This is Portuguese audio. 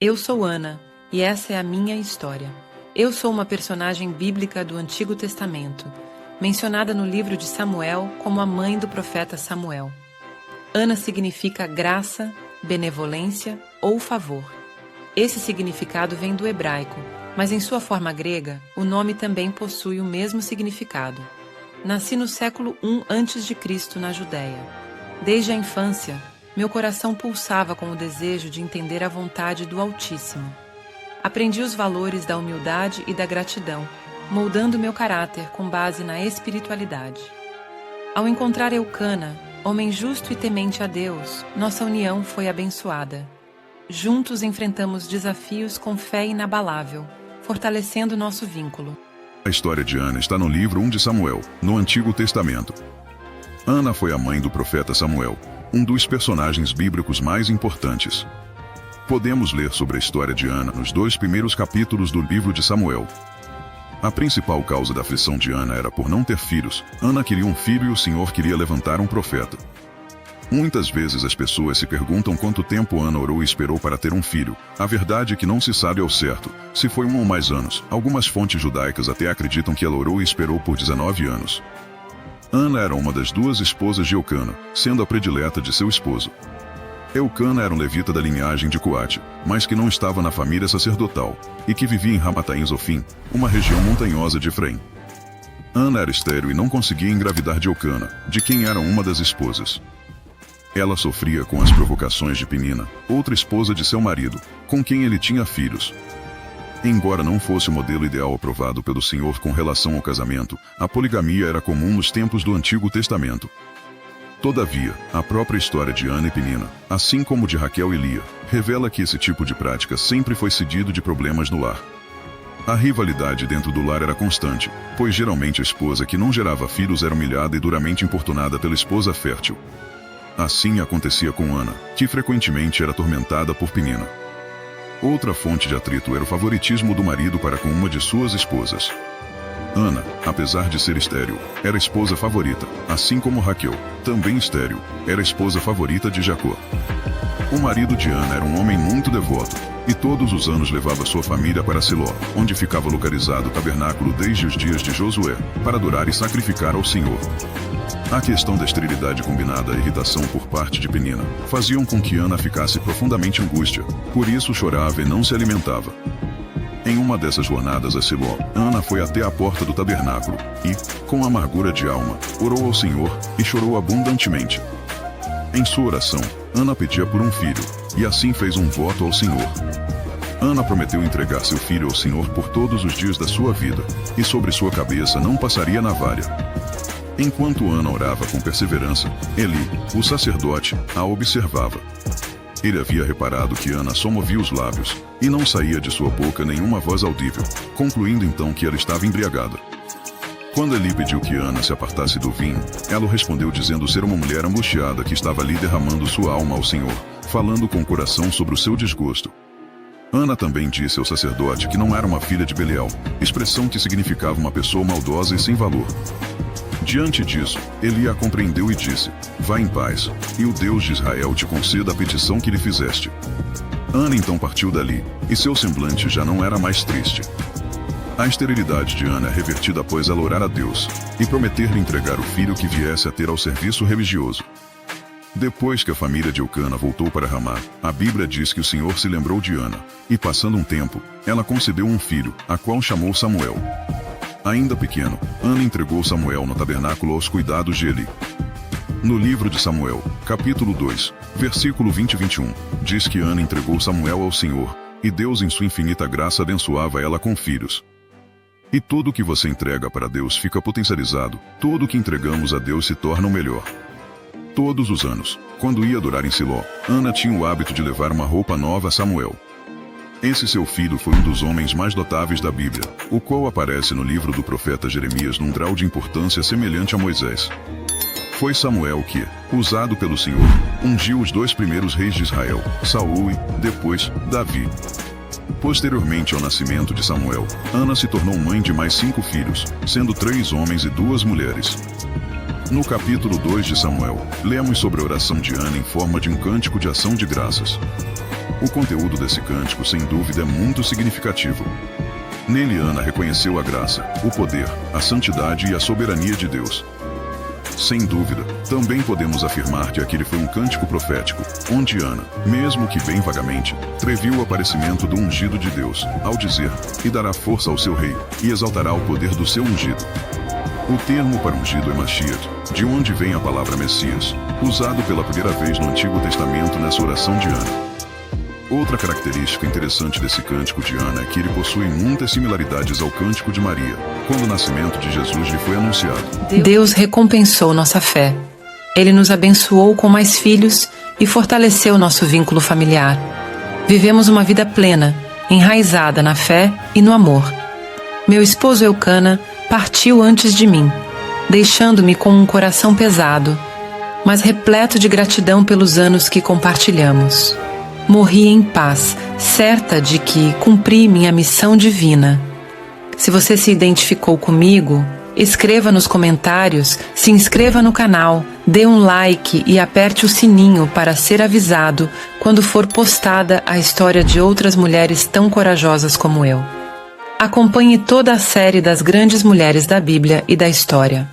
Eu sou Ana, e essa é a minha história. Eu sou uma personagem bíblica do Antigo Testamento, mencionada no livro de Samuel como a mãe do profeta Samuel. Ana significa graça, benevolência ou favor. Esse significado vem do hebraico, mas em sua forma grega, o nome também possui o mesmo significado. Nasci no século I a.C. na Judéia. Desde a infância, meu coração pulsava com o desejo de entender a vontade do Altíssimo. Aprendi os valores da humildade e da gratidão, moldando meu caráter com base na espiritualidade. Ao encontrar Eucana, homem justo e temente a Deus, nossa união foi abençoada. Juntos enfrentamos desafios com fé inabalável, fortalecendo nosso vínculo. A história de Ana está no livro 1 de Samuel, no Antigo Testamento. Ana foi a mãe do profeta Samuel, um dos personagens bíblicos mais importantes. Podemos ler sobre a história de Ana nos 2 primeiros capítulos do livro de Samuel. A principal causa da aflição de Ana era por não ter filhos. Ana queria um filho e o Senhor queria levantar um profeta. Muitas vezes as pessoas se perguntam quanto tempo Ana orou e esperou para ter um filho. A verdade é que não se sabe ao certo se foi 1 ou mais anos. Algumas fontes judaicas até acreditam que ela orou e esperou por 19 anos. Ana era uma das 2 esposas de Eucana, sendo a predileta de seu esposo. Eucana era um levita da linhagem de Coate, mas que não estava na família sacerdotal, e que vivia em Ramataim Zofim, uma região montanhosa de Efraim. Ana era estéril e não conseguia engravidar de Eucana, de quem era uma das esposas. Ela sofria com as provocações de Penina, outra esposa de seu marido, com quem ele tinha filhos. Embora não fosse o modelo ideal aprovado pelo Senhor com relação ao casamento, a poligamia era comum nos tempos do Antigo Testamento. Todavia, a própria história de Ana e Penina, assim como de Raquel e Lia, revela que esse tipo de prática sempre foi seguido de problemas no lar. A rivalidade dentro do lar era constante, pois geralmente a esposa que não gerava filhos era humilhada e duramente importunada pela esposa fértil. Assim acontecia com Ana, que frequentemente era atormentada por Penina. Outra fonte de atrito era o favoritismo do marido para com uma de suas esposas. Ana, apesar de ser estéril, era a esposa favorita, assim como Raquel, também estéril, era a esposa favorita de Jacó. O marido de Ana era um homem muito devoto, e todos os anos levava sua família para Siló, onde ficava localizado o tabernáculo desde os dias de Josué, para adorar e sacrificar ao Senhor. A questão da esterilidade combinada à irritação por parte de Penina faziam com que Ana ficasse profundamente angústia, por isso chorava e não se alimentava. Em uma dessas jornadas a Siló, Ana foi até a porta do tabernáculo e, com amargura de alma, orou ao Senhor e chorou abundantemente. Em sua oração, Ana pedia por um filho, e assim fez um voto ao Senhor. Ana prometeu entregar seu filho ao Senhor por todos os dias da sua vida, e sobre sua cabeça não passaria navalha. Enquanto Ana orava com perseverança, Eli, o sacerdote, a observava. Ele havia reparado que Ana só movia os lábios, e não saía de sua boca nenhuma voz audível, concluindo então que ela estava embriagada. Quando Eli pediu que Ana se apartasse do vinho, ela o respondeu dizendo ser uma mulher angustiada que estava ali derramando sua alma ao Senhor, falando com o coração sobre o seu desgosto. Ana também disse ao sacerdote que não era uma filha de Belial, expressão que significava uma pessoa maldosa e sem valor. Diante disso, Eli a compreendeu e disse: "Vá em paz, e o Deus de Israel te conceda a petição que lhe fizeste." Ana então partiu dali, e seu semblante já não era mais triste. A esterilidade de Ana é revertida após ela orar a Deus, e prometer-lhe entregar o filho que viesse a ter ao serviço religioso. Depois que a família de Eucana voltou para Ramá, a Bíblia diz que o Senhor se lembrou de Ana, e passando um tempo, ela concebeu um filho, a qual chamou Samuel. Ainda pequeno, Ana entregou Samuel no tabernáculo aos cuidados de Eli. No livro de Samuel, capítulo 2, versículo 20 e 21, diz que Ana entregou Samuel ao Senhor, e Deus em sua infinita graça abençoava ela com filhos. E tudo o que você entrega para Deus fica potencializado, tudo o que entregamos a Deus se torna o melhor. Todos os anos, quando ia adorar em Siló, Ana tinha o hábito de levar uma roupa nova a Samuel. Esse seu filho foi um dos homens mais notáveis da Bíblia, o qual aparece no livro do profeta Jeremias num grau de importância semelhante a Moisés. Foi Samuel que, usado pelo Senhor, ungiu os 2 primeiros reis de Israel, Saul e, depois, Davi. Posteriormente ao nascimento de Samuel, Ana se tornou mãe de mais 5 filhos, sendo 3 homens e 2 mulheres. No capítulo 2 de Samuel, lemos sobre a oração de Ana em forma de um cântico de ação de graças. O conteúdo desse cântico, sem dúvida, é muito significativo. Nele, Ana reconheceu a graça, o poder, a santidade e a soberania de Deus. Sem dúvida, também podemos afirmar que aquele foi um cântico profético, onde Ana, mesmo que bem vagamente, previu o aparecimento do ungido de Deus, ao dizer: "E dará força ao seu rei, e exaltará o poder do seu ungido." O termo para ungido é Mashiach, de onde vem a palavra Messias, usado pela primeira vez no Antigo Testamento nessa oração de Ana. Outra característica interessante desse cântico de Ana é que ele possui muitas similaridades ao cântico de Maria, quando o nascimento de Jesus lhe foi anunciado. Deus recompensou nossa fé. Ele nos abençoou com mais filhos e fortaleceu nosso vínculo familiar. Vivemos uma vida plena, enraizada na fé e no amor. Meu esposo Eucana partiu antes de mim, deixando-me com um coração pesado, mas repleto de gratidão pelos anos que compartilhamos. Morri em paz, certa de que cumpri minha missão divina. Se você se identificou comigo, escreva nos comentários, se inscreva no canal, dê um like e aperte o sininho para ser avisado quando for postada a história de outras mulheres tão corajosas como eu. Acompanhe toda a série das grandes mulheres da Bíblia e da história.